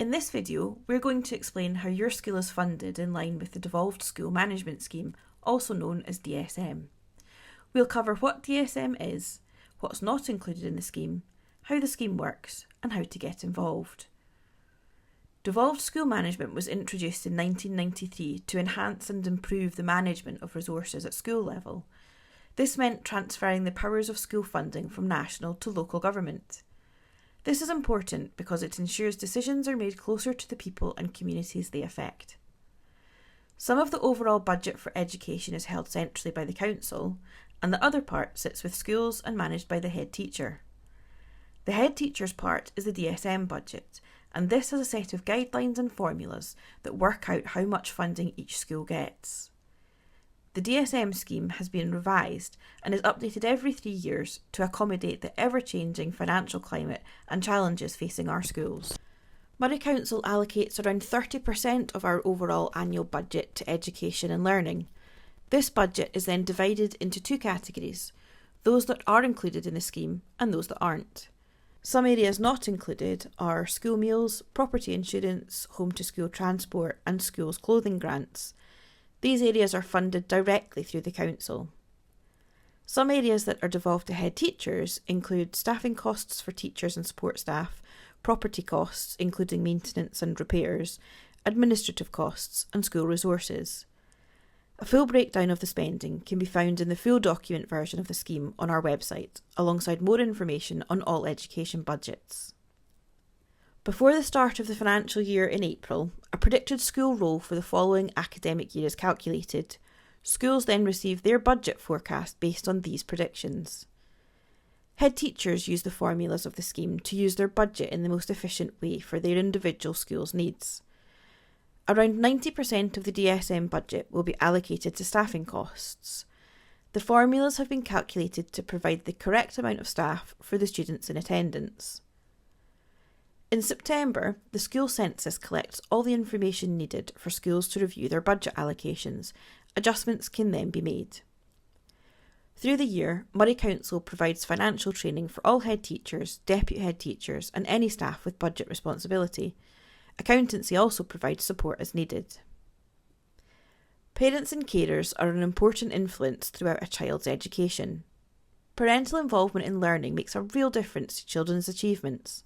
In this video, we're going to explain how your school is funded in line with the Devolved School Management Scheme, also known as DSM. We'll cover what DSM is, what's not included in the scheme, how the scheme works, and how to get involved. Devolved School Management was introduced in 1993 to enhance and improve the management of resources at school level. This meant transferring the powers of school funding from national to local government. This is important because it ensures decisions are made closer to the people and communities they affect. Some of the overall budget for education is held centrally by the council, and the other part sits with schools and managed by the head teacher. The head teacher's part is the DSM budget, and this has a set of guidelines and formulas that work out how much funding each school gets. The DSM scheme has been revised and is updated every 3 years to accommodate the ever-changing financial climate and challenges facing our schools. Moray Council allocates around 30% of our overall annual budget to education and learning. This budget is then divided into two categories, those that are included in the scheme and those that aren't. Some areas not included are school meals, property insurance, home-to-school transport and schools clothing grants. These areas are funded directly through the council. Some areas that are devolved to head teachers include staffing costs for teachers and support staff, property costs including maintenance and repairs, administrative costs and school resources. A full breakdown of the spending can be found in the full document version of the scheme on our website, alongside more information on all education budgets. Before the start of the financial year in April, a predicted school roll for the following academic year is calculated. Schools then receive their budget forecast based on these predictions. Head teachers use the formulas of the scheme to use their budget in the most efficient way for their individual school's needs. Around 90% of the DSM budget will be allocated to staffing costs. The formulas have been calculated to provide the correct amount of staff for the students in attendance. In September, the school census collects all the information needed for schools to review their budget allocations. Adjustments can then be made. Through the year, Moray Council provides financial training for all head teachers, deputy head teachers and any staff with budget responsibility. Accountancy also provides support as needed. Parents and carers are an important influence throughout a child's education. Parental involvement in learning makes a real difference to children's achievements.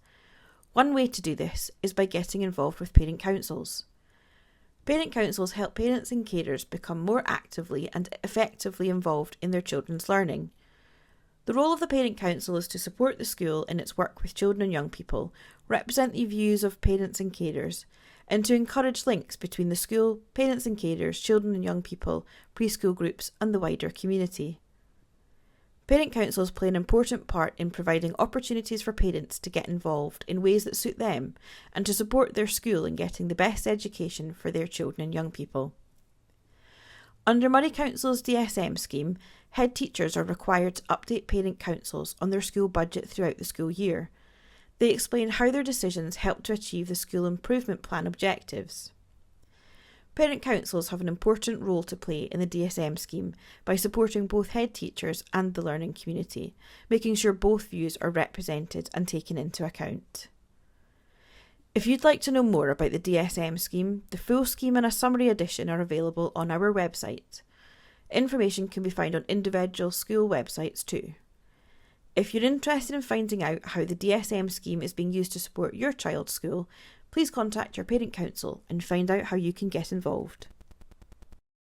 One way to do this is by getting involved with parent councils. Parent councils help parents and carers become more actively and effectively involved in their children's learning. The role of the parent council is to support the school in its work with children and young people, represent the views of parents and carers, and to encourage links between the school, parents and carers, children and young people, preschool groups and the wider community. Parent councils play an important part in providing opportunities for parents to get involved in ways that suit them and to support their school in getting the best education for their children and young people. Under Moray Council's DSM scheme, head teachers are required to update parent councils on their school budget throughout the school year. They explain how their decisions help to achieve the school improvement plan objectives. Parent councils have an important role to play in the DSM scheme by supporting both head teachers and the learning community, making sure both views are represented and taken into account. If you'd like to know more about the DSM scheme, the full scheme and a summary edition are available on our website. Information can be found on individual school websites too. If you're interested in finding out how the DSM scheme is being used to support your child's school, please contact your parent council and find out how you can get involved.